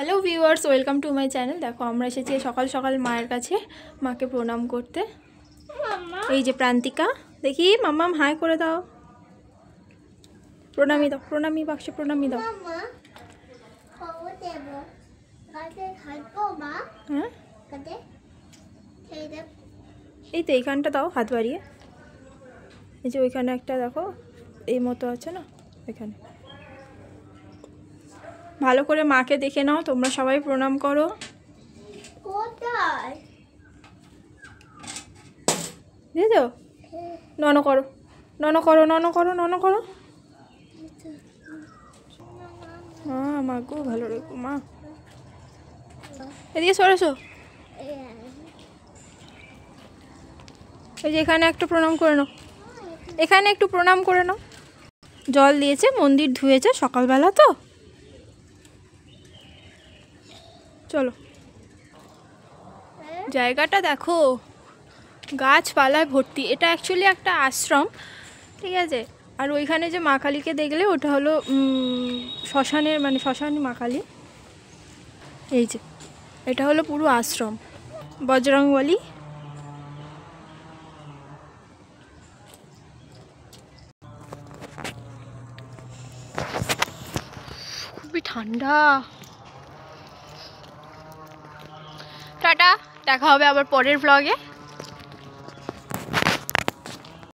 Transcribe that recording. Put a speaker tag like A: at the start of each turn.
A: Hello viewers, welcome to my channel. দেখো আমরা এসেছি সকাল সকাল মায়ের কাছে মাকে প্রণাম করতে। এই যে প্রান্তিকা, দেখি মাম্মাম হাই করে দাও, প্রণামী দাও, প্রণামী বাক্সে প্রণামী দাও। হ্যাঁ এই তো এইখানটা দাও হাত বাড়িয়ে, এই যে ওইখানে একটা দেখো এই মতো আছে না, ওইখানে ভালো করে মাকে দেখে নাও। তোমরা সবাই প্রণাম করো। বুঝেছো? নন করো, নন করো, নন করো, নন করো। হ্যাঁ মা গো, ভালো রেখো মা। এদিকে সরেছো। এই যে এখানে একটু প্রণাম করে নাও, এখানে একটু প্রণাম করে নাও। জল দিয়েছে, মন্দির ধুয়েছে সকালবেলা তো। চলো, জায়গাটা দেখো গাছপালায় ভর্তি। এটা অ্যাকচুয়ালি একটা আশ্রম, ঠিক আছে। আর ওইখানে যে মা কালীকে দেখলে ওটা হলো শ্মশানের, মানে শ্মশান মা কালী। এই যে এটা হলো পুরো আশ্রম বজরংবলী। খুবই ঠান্ডা। টাটা, দেখা হবে আবার পরের ব্লগে।